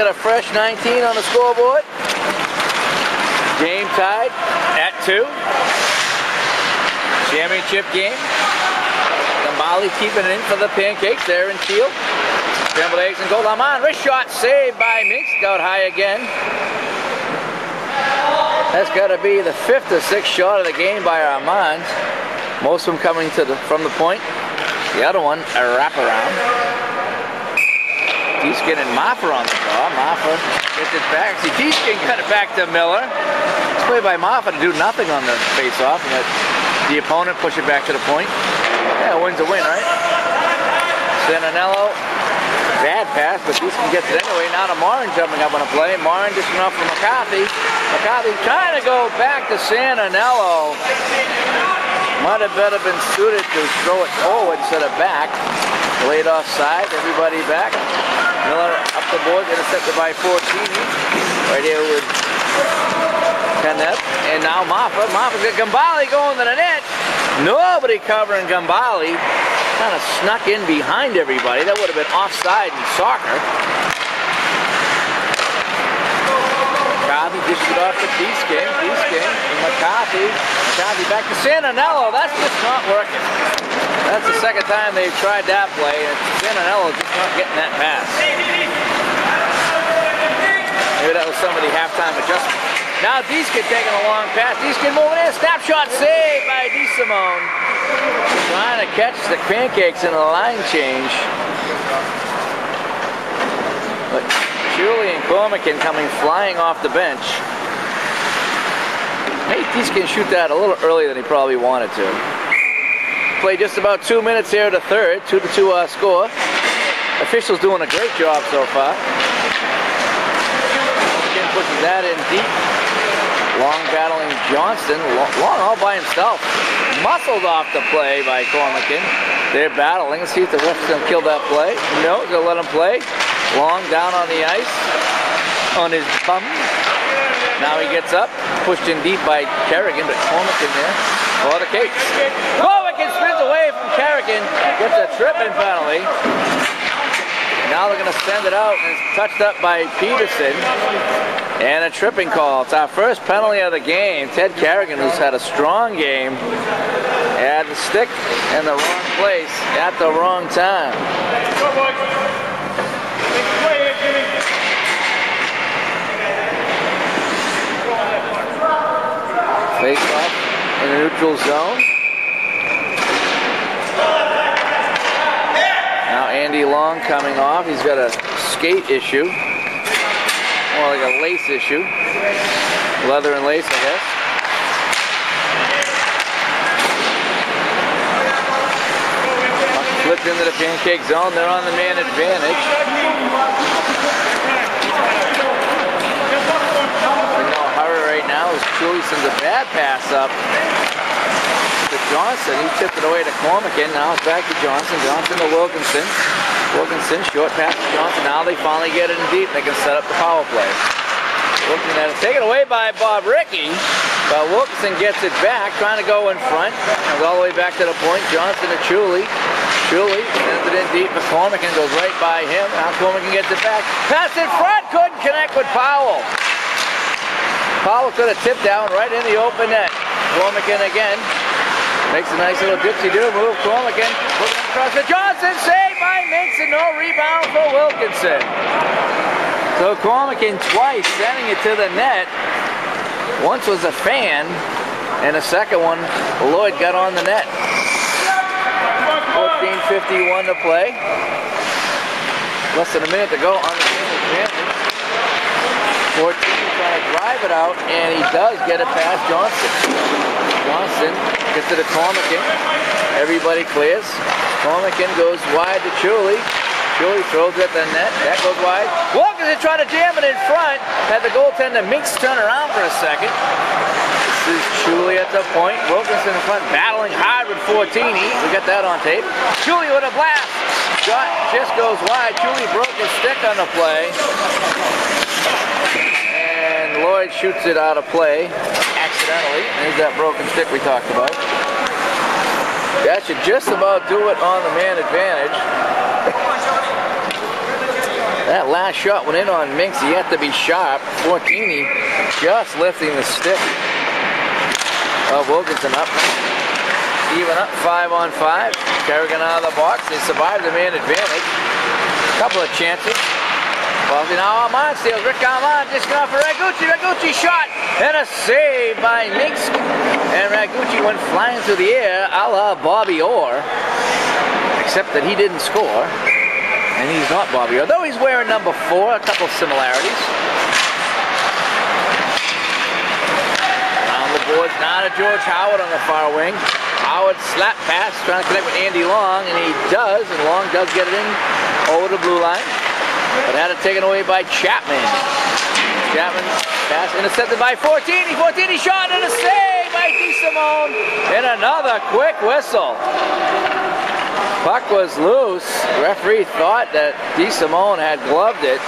got a fresh 19 on the scoreboard. Game tied at 2. Championship game. Gambale keeping it in for the Pancakes there in field. Scrambled Eggs and goal. Lamont, wrist shot saved by Minks. Got high again. That's got to be the 5th or 6th shot of the game by Armand. Most of them coming from the point. The other one, a wraparound. T-Skin and Maffa on the draw. Maffa gets it back. See, T-Skin got it back to Miller. It's played by Maffa to do nothing on the face-off and let the opponent push it back to the point. Yeah, a win's a win, right? Santinello, bad pass, but T-Skin gets it anyway. Now to Morin jumping up on a play. Morin dishing off for McCarthy. McCarthy trying to go back to Santinello. Might have better been suited to throw it forward instead of back. Laid offside, everybody back. Miller up the board, intercepted by 14. Right here with Kenneth. And now Maffa. Maffa's got Gambale going to the net. Nobody covering Gambale. Kind of snuck in behind everybody. That would have been offside in soccer. McCarthy dishes it off to T-Skin. T-Skin and McCarthy. McCarthy back to Santinello. That's just not working. That's the second time they've tried that play, and Santinello just not getting that pass. Maybe that was some of the halftime adjustment. Now T-Skin taking a long pass. T-Skin moving in. Snapshot saved by DeSimone. Trying to catch the Pancakes in a line change. But Julie and Cormican coming flying off the bench. Hey, T-Skin shoot that a little earlier than he probably wanted to. Played just about 2 minutes here to third. 2-2 score. Officials doing a great job so far. Cormican pushing that in deep. Long battling Johnston. Long all by himself. Muscled off the play by Cormican. They're battling. Let's see if the ref's going to kill that play. No, they'll let him play. Long down on the ice. On his bum. Now he gets up. Pushed in deep by Kerrigan, but Cormican there for the Cakes. Cormican spins away from Kerrigan. Gets a tripping penalty. Now they're going to send it out, and it's touched up by Peterson. And a tripping call. It's our first penalty of the game. Ted Kerrigan, who's had a strong game, had the stick in the wrong place at the wrong time. Face off in the neutral zone. Now Andy Long coming off. He's got a skate issue. More like a lace issue. Leather and lace, I guess. Flipped into the Pancake zone. They're on the man advantage. In no hurry right now as Julie sends a bad pass up to Johnson. He tipped it away to Cormican. Now it's back to Johnson. Johnson to Wilkinson. Wilkinson, short pass to Johnson. Now they finally get it in deep. They can set up the power play. Looking at it, taken away by Bob Rickey. But Wilkinson gets it back, trying to go in front. Comes all the way back to the point. Johnson to Chuli. Chuli sends it in deep, but Cormican goes right by him. Now Cormican gets it back. Pass in front, couldn't connect with Powell. Powell could have tipped down right in the open net. Cormican again. Makes a nice little dipsy-do move. Cormican looking across to Johnson. Saved by Minks and no rebound for Wilkinson. So Cormican twice sending it to the net. Once was a fan, and the second one, Lloyd got on the net. 14:51 to play. Less than a minute to go on the advantage. 14 trying to drive it out, and he does get it past Johnston. Johnston gets to the Cormican. Everybody clears. Cormican goes wide to Chuli. Chuli throws it at the net. That goes wide. Wilkinson trying to jam it in front. Had the goaltender Minks turn around for a second. This is Chuli at the point. Wilkinson in front, battling hard with Fortini. We got that on tape. Chuli with a blast. Shot just goes wide. Chuli broke his stick on the play. And Lloyd shoots it out of play accidentally. There's that broken stick we talked about. That should just about do it on the man advantage. That last shot went in on Minx. He had to be sharp. Fortini just lifting the stick of Wilkinson up. Even up 5-on-5. Kerrigan out of the box. They survived the man advantage. Couple of chances. Well, now Armand steals. Rick Armand just got for Ragucci. Ragucci shot and a save by Minx. And Ragucci went flying through the air a la Bobby Orr. Except that he didn't score. And he's not Bobby Orr. Though he's wearing number 4. A couple of similarities. Down the boards now to George Howard on the far wing. Howard slap pass, trying to connect with Andy Long, and he does, and Long does get it in over the blue line. But had it taken away by Chapman. Chapman pass intercepted by Fortini. Fortini shot and a save by DeSimone. And another quick whistle. Puck was loose. The referee thought that DeSimone had gloved it.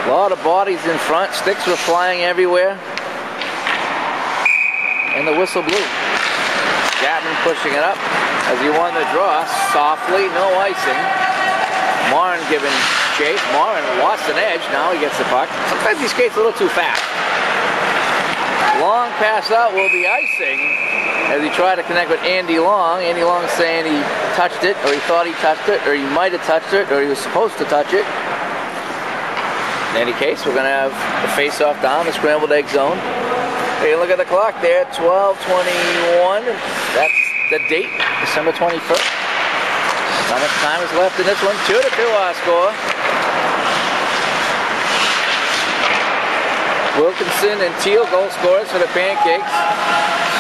A lot of bodies in front. Sticks were flying everywhere. And the whistle blew. Chapman pushing it up as he won the draw. Softly, no icing. Morin giving chase. Morin lost an edge. Now he gets the puck. Sometimes he skates a little too fast. Long pass out will be icing as he tried to connect with Andy Long. Andy Long saying he touched it, or he thought he touched it, or he might have touched it, or he was supposed to touch it. In any case, we're going to have the face-off down the scrambled egg zone. Hey, look at the clock there, 12:21. That's the date, December 21st. How much time is left in this one? 2-2 our score. Wilkinson and Teal goal scorers for the Pancakes.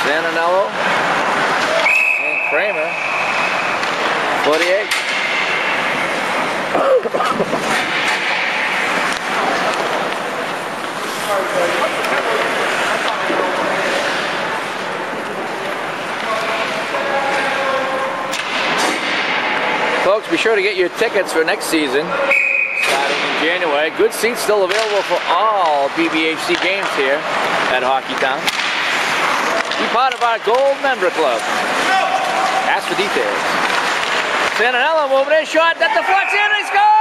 Santinello and Kramer for the Eggs. Folks, be sure to get your tickets for next season, starting in January. Good seats still available for all BBHC games here at Hockeytown. Be part of our Gold Member Club. Ask for details. Santinello moving in, shot that deflects in, and he scores!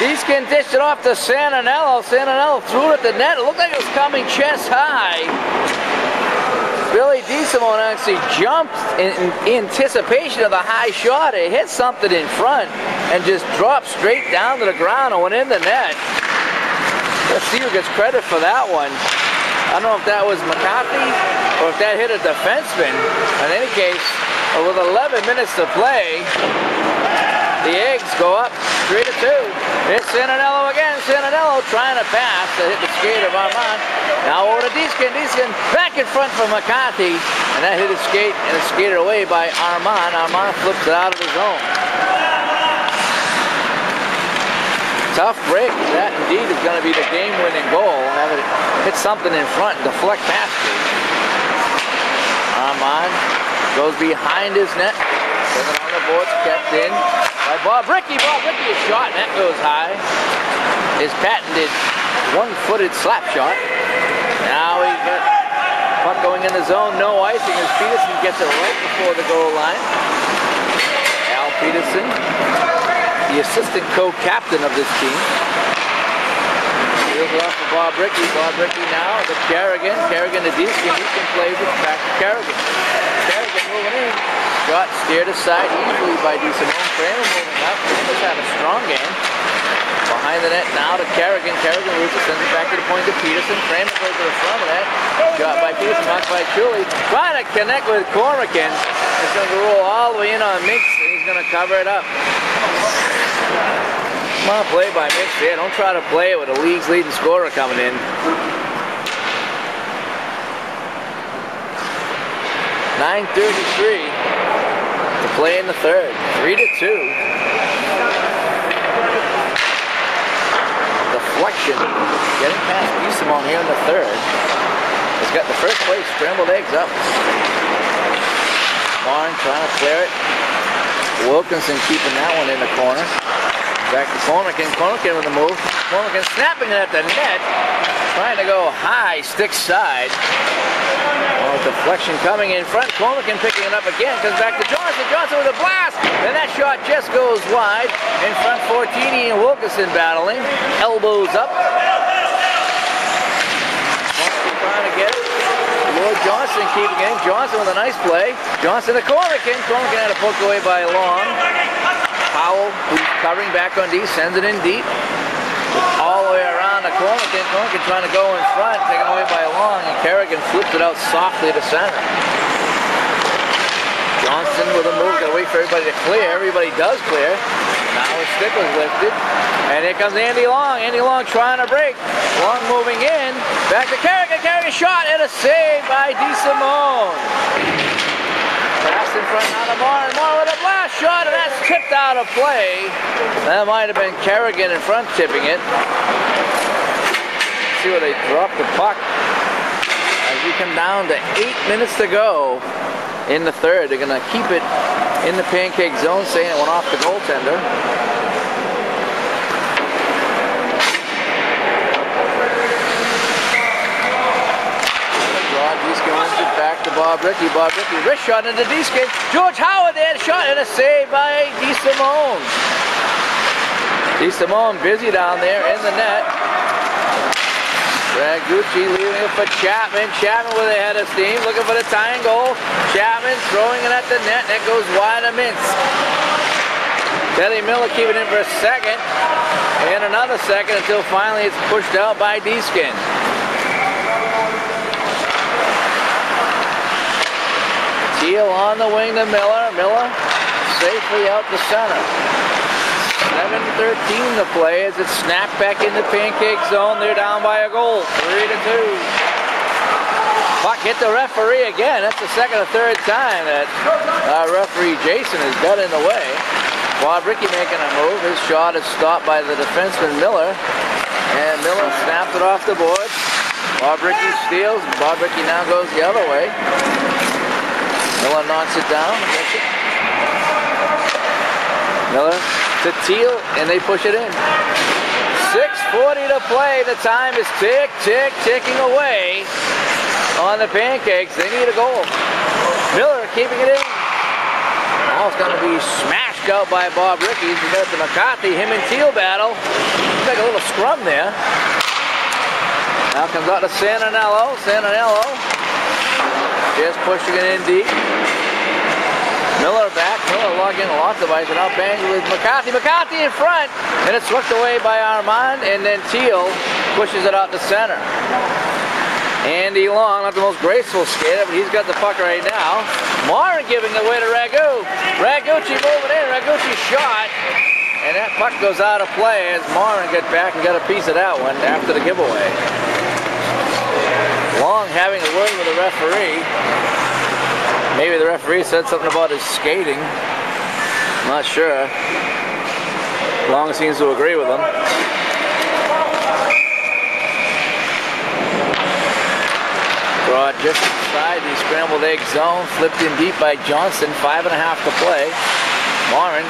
Deeskin dished it off to Santinello. Santinello threw it at the net. It looked like it was coming chest high. Billy DeSimone actually jumped in anticipation of the high shot. It hit something in front and just dropped straight down to the ground and went in the net. Let's see who gets credit for that one. I don't know if that was McCarthy or if that hit a defenseman. In any case, with 11 minutes to play, the Eggs go up 3-2. It's Santinello again. Santinello trying to pass to hit the skate of Armand. Now over to Deeskin. Deeskin back in front for McCarthy. And that hit his skate and it's skated away by Armand. Armand flips it out of his zone. Tough break. That indeed is going to be the game-winning goal. Have it hit something in front and deflect past it. Armand goes behind his net. Put it on the boards, kept in by Bob Rickey. Bob Rickey is shot, and that goes high. His patented one-footed slap shot. Now he's got puck going in the zone, no icing as Peterson gets it right before the goal line. Al Peterson, the assistant co-captain of this team. Heels it off for Bob Rickey. Bob Rickey now to Kerrigan. Kerrigan to Deeskin. Deeskin plays it back to Kerrigan. Kerrigan moving in. Shot steered aside easily by DeSimone. Kramer moving up. Kramer's had a strong game. Behind the net now to Kerrigan. Kerrigan loses, sends it back to the point to Peterson. Kramer goes to the front of that. Shot by Peterson, knocked by Chuli. Trying to connect with Cormican. It's going to roll all the way in on Minx, and he's going to cover it up. Come on, play by Minx there. Don't try to play it with the league's leading scorer coming in. 9:33 to play in the third. 3-2. Deflection. Getting past DeSimone here in the third. He's got the first place scrambled eggs up. Warren trying to clear it. Wilkinson keeping that one in the corner. Back to Cormican. Cormican with the move. Cormican snapping it at the net. trying to go high, stick side. Oh, deflection coming in front. Comican picking it up again. Comes back to Johnson. Johnson with a blast. And that shot just goes wide. In front, Fortini and Wilkinson battling. Elbows up. Johnson trying to get it. Lord Johnson keeping it in. Johnson with a nice play. Johnson to Comican. Comican had a poke away by Long. Powell, who's covering back on D, sends it in deep. All the way around to Comican. Comican trying to go in front, taken away by Long, and Kerrigan flips it out softly to center. Johnson with a move, got to wait for everybody to clear. Everybody does clear. Now his stick was lifted. And here comes Andy Long. Andy Long trying to break. Long moving in. Back to Kerrigan. Kerrigan shot and a save by DeSimone. Pass in front now to Moore. Moore with a blast shot, and that's tipped out of play. That might have been Kerrigan in front tipping it. See where they drop the puck. As we come down to 8 minutes to go in the third. They're going to keep it in the Pancake zone, saying it went off the goaltender. Back to Bob Rickey. Bob Rickey, wrist shot into D-Skin. George Howard there, shot and a save by DeSimone. DeSimone busy down there in the net. Dragucci leaving it for Chapman. Chapman with a head of steam, looking for the tying goal. Chapman throwing it at the net. That goes wide of Mintz. Teddy Miller keeping it for a second. And another second until finally it's pushed out by D-Skin. Teal on the wing to Miller. Miller safely out the center. 7:13 to play as it's snapped back into Pancake zone. They're down by a goal. 3-2. Puck hit the referee again. That's the second or third time that referee Jason has got in the way. Bob Rickey making a move. His shot is stopped by the defenseman Miller. And Miller snaps it off the board. Bob Rickey steals. Bob Rickey now goes the other way. Miller knocks it down. Miller to Teal, and they push it in. 6:40 to play. The time is ticking away on the Pancakes. They need a goal. Miller keeping it in. Now it's going to be smashed out by Bob Rickey. We got to McCarthy. Him and Teal battle. Looks like a little scrum there. Now comes out to Santinello. Just pushing it in deep. Miller back. Miller logging lots of ice. And now bangs with McCarthy. McCarthy in front. And it's swept away by Armand. And then Teal pushes it out to center. Andy Long, not the most graceful skater, but he's got the puck right now. Morin giving it away to Ragu. Ragucci moving in. Ragucci shot. And that puck goes out of play as Morin got back and got a piece of that one after the giveaway. Long having a word with the referee. Maybe the referee said something about his skating. I'm not sure. Long seems to agree with him. Brought just inside the Scrambled Egg zone. Flipped in deep by Johnson. 5.5 to play. Morin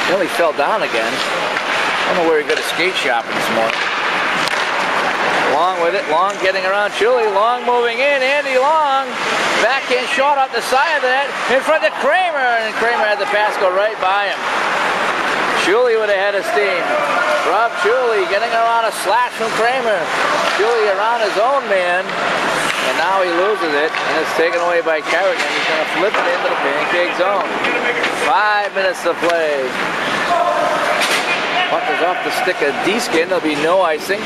nearly fell down again. I don't know where he got a skate shopping this morning. Long with it. Long getting around Chuli. Long moving in. Andy Long. Backhand shot up the side of the net. In front of Kramer. And Kramer had the pass go right by him. Chuli with a head of steam. Rob Chuli getting around a slash from Kramer. Chuli around his own man. And now he loses it. And it's taken away by Kerrigan. He's going to flip it into the Pancake zone. 5 minutes to play. Puck is off the stick of D-Skin. There'll be no icing.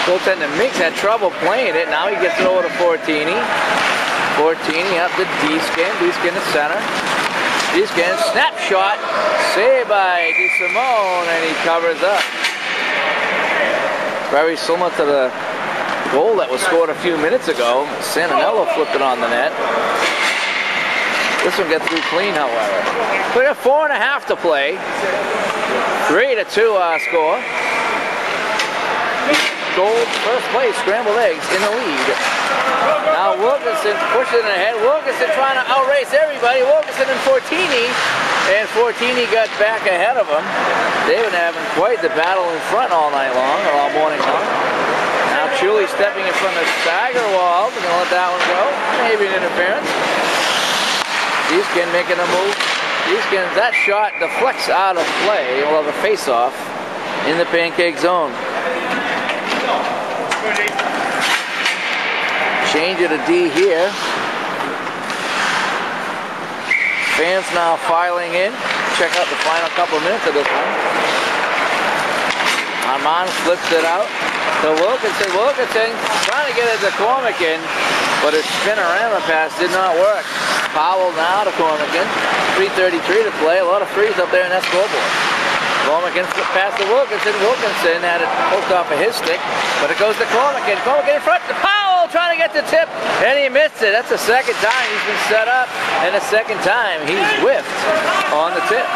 Goaltender Mix had trouble playing it. Now he gets it over to Fortini. Fortini up to D-Skin. D-Skin to center. D-Skin snapshot. Saved by DeSimone, and he covers up. Very similar to the goal that was scored a few minutes ago. Santinello flipped it on the net. This one gets through clean, however. We got 4.5 to play. 3-2 score. Gold, first place, Scrambled Eggs in the lead. Now Wilkinson pushing it ahead. Wilkinson trying to outrace everybody. Wilkinson and Fortini. And Fortini got back ahead of him. They've been having quite the battle in front all night long, or all morning long. Now Chuli stepping in front of Steigerwald. We're going to let that one go. Maybe an interference. Deeskin making a move. Deeskin, that shot deflects out of play. We'll have a face-off in the Pancake zone. Change it to D here. Fans now filing in. Check out the final couple of minutes of this one. Armand flips it out to Wilkinson. Wilkinson trying to get it to Cormican, but his spinorama pass did not work. Powell now to Cormican. 3:33 to play. A lot of frees up there in that scoreboard. Cormican flipped past to Wilkinson. Wilkinson had it poked off of his stick, but it goes to Cormican. Cormican in front to Powell, trying to get the tip, and he missed it. That's the second time he's been set up, and the second time he's whiffed on the tip.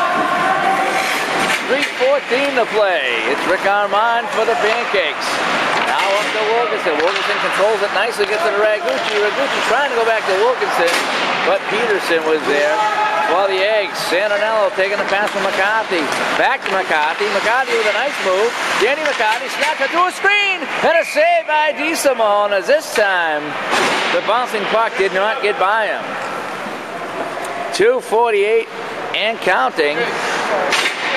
3:14 to play. It's Rick Armand for the Pancakes. Now up to Wilkinson. Wilkinson controls it nicely, gets to the Ragucci. Ragucci trying to go back to Wilkinson, but Peterson was there. While the Eggs, Santinello taking the pass from McCarthy. Back to McCarthy. McCarthy with a nice move. Danny McCarthy snaps it through a screen. And a save by DeSimone, as this time the bouncing puck did not get by him. 2:48 and counting.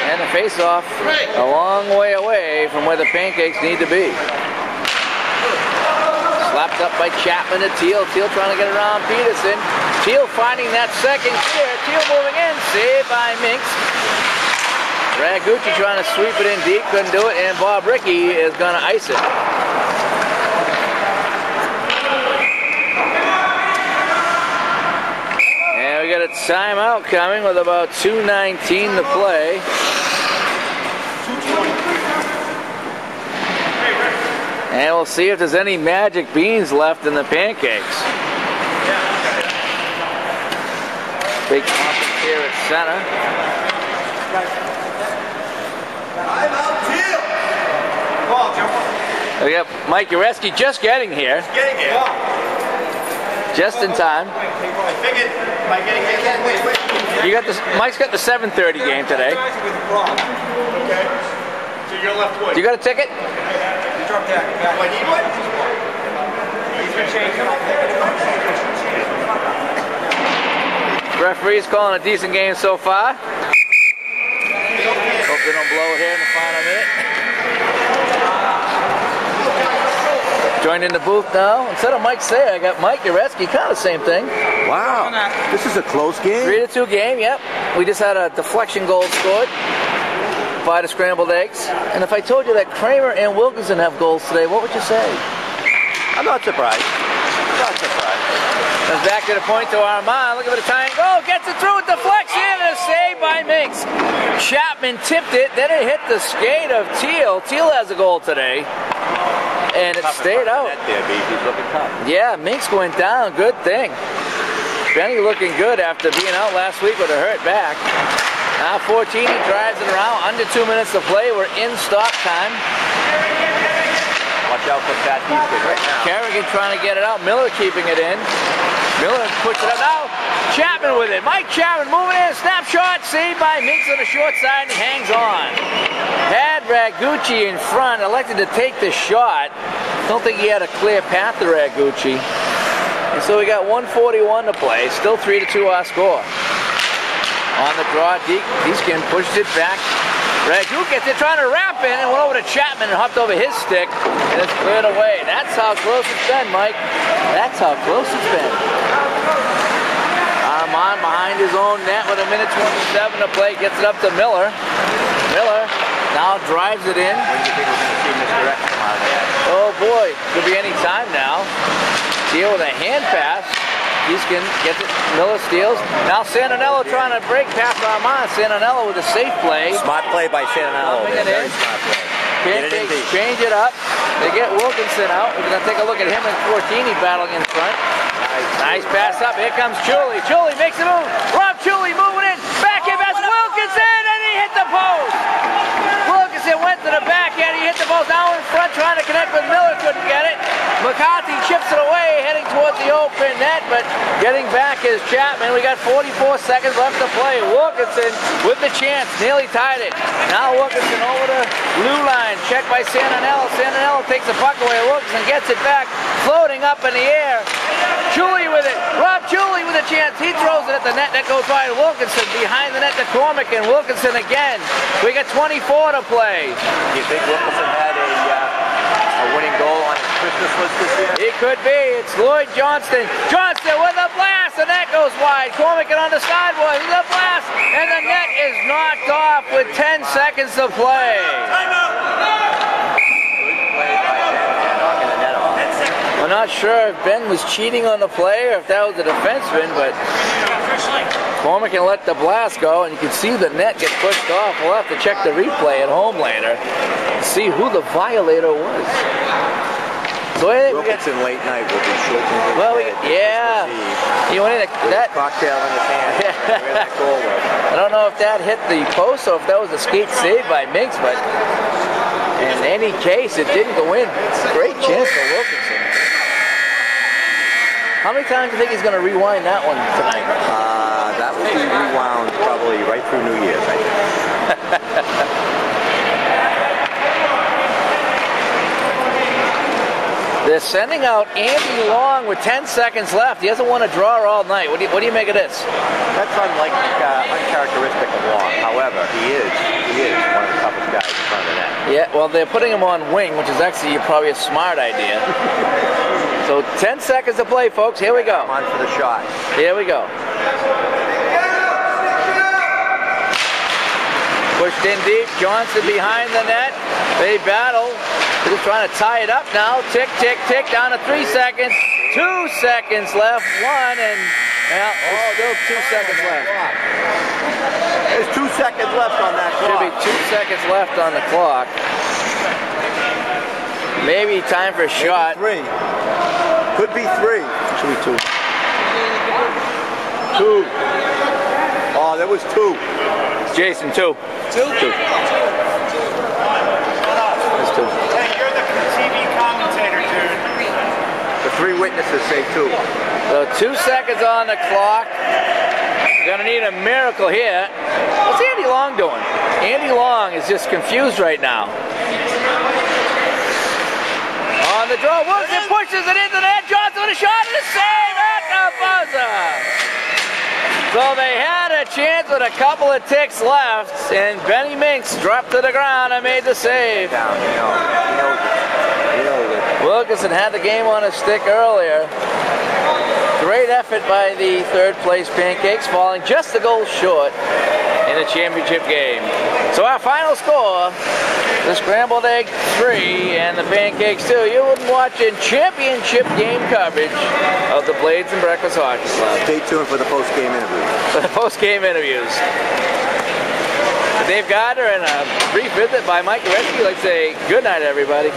And the face-off a long way away from where the Pancakes need to be. Slapped up by Chapman to Teal. Teal trying to get around Peterson. Teal finding that second clear. Teal moving in. Saved by Minks. Ragucci trying to sweep it in deep. Couldn't do it. And Bob Rickey is going to ice it. And we got a timeout coming with about 2:19 to play. And we'll see if there's any magic beans left in the Pancakes. Big offense here at center. We got Mike Ureski just getting here. Just in time. You got this. Mike's got the 7:30 game today. Okay. So you're left wood. You got a ticket? Drop that. Do I need one? Referee's calling a decent game so far. Hope they don't blow it here in the final minute. Joined in the booth now. Instead of Mike Sayer, I got Mike Ureski. Kind of the same thing. Wow. This is a close game. 3-2 game, yep. We just had a deflection goal scored by the Scrambled Eggs. And if I told you that Kramer and Wilkinson have goals today, what would you say? I'm not surprised. Not surprised. Comes back to the point to Armand. Look at the tying goal. Gets it through with deflection and a save by Minks. Chapman tipped it. Then it hit the skate of Teal. Teal has a goal today. And it stayed out. He's looking tough. Yeah, Minks went down. Good thing. Benny looking good after being out last week with a hurt back. Now 14, he drives it around. Under 2 minutes to play. We're in stop time. Watch out for that Deeskin right now. Kerrigan trying to get it out. Miller keeping it in. Miller puts it out. Now Chapman with it. Mike Chapman moving in. Snapshot. Saved by Minks on the short side and hangs on. Had Ragucci in front. Elected to take the shot. Don't think he had a clear path to Ragucci. And so we got 1:41 to play. Still 3-2 our score. On the draw, Deeskin pushed it back. Ragu gets it, trying to wrap in, and went over to Chapman and hopped over his stick, and it's cleared away. That's how close it's been, Mike. That's how close it's been. Armand behind his own net with 1:27 to play, gets it up to Miller. Miller now drives it in. When do you think we're going to see Mr. X come out of there? Oh boy, could be any time now. Deal with a hand pass. Deeskin gets it. Miller steals. Now Santinello trying to break past Armand. Santinello with a safe play. Smart play by Santinello. Very smart play. Pancakes change it up. They get Wilkinson out. We're going to take a look at him and Fortini battling in front. Nice pass up. Here comes Chuli. Chuli makes a move. Rob Chuli moving in. Back in pass. Wilkinson, and he hit the post. Wilkinson went to the backhand. He hit the post. Now in front trying to connect with Miller. Couldn't get it. McCarthy chips it away, heading towards the open net, but getting back is Chapman. We got 44 seconds left to play. Wilkinson with the chance, nearly tied it. Now Wilkinson over the blue line, checked by Santinello. Santinello takes the puck away. Wilkinson gets it back, floating up in the air. Chuli with it. Rob Chuli with a chance. He throws it at the net. That goes by Wilkinson. Behind the net to Cormick, and Wilkinson again. We got 24 to play. Do you think Wilkinson had a winning goal on his Christmas list this year? It could be. It's Lloyd Johnston. Johnston with a blast, and that goes wide. Cormick on the sideboard with a blast, and the net is knocked off with 10 seconds to play. I'm not sure if Ben was cheating on the play or if that was the defenseman, but Cormick can let the blast go, and you can see the net get pushed off. We'll have to check the replay at home later and see who the violator was. So Wilkinson late night will be shooting. Well, yeah. He went in that cocktail in his hand. Where that goal was. I don't know if that hit the post or if that was a skate save by Minks, but in any case, it didn't go in. Great chance for Wilkinson. How many times do you think he's going to rewind that one tonight? That will be rewound probably right through New Year's, I think. They're sending out Andy Long with 10 seconds left. He doesn't want to draw all night. What do you make of this? That's uncharacteristic of Long. However, he is one of the toughest guys in front of the net. Yeah, well, they're putting him on wing, which is actually probably a smart idea. So 10 seconds to play, folks. Here we go. Come on for the shot. Here we go. Pushed in deep. Johnson behind the net. They battle. They're just trying to tie it up now. Tick, tick, tick. Down to 3 seconds. 2 seconds left. One and still 2 seconds left. There's 2 seconds left on that clock. Should be 2 seconds left on the clock. Maybe time for a shot. Maybe 3. Could be 3. Should be 2. 2. Oh, there was 2. Jason, 2. 2? 2. That's 2. Hey, you're the TV commentator, dude. The 3 witnesses say 2. So 2 seconds on the clock. We're going to need a miracle here. What's Andy Long doing? Andy Long is just confused right now. On the draw, Wilson pushes it into the net. Johnson with a shot and a save at the buzzer. So they had a chance with a couple of ticks left, and Benny Minks dropped to the ground and made the save. Down, you know it. Wilkinson had the game on his stick earlier. Great effort by the third place Pancakes, falling just a goal short in the championship game. So our final score, the Scrambled Egg 3 and the Pancakes 2. You've been watching championship game coverage of the Blades and Breakfast Hockey Club. Stay tuned for the post-game interviews. For the post-game interviews. Dave Gardner and a brief visit by Mike Goretzky. I'd like to say good night, everybody.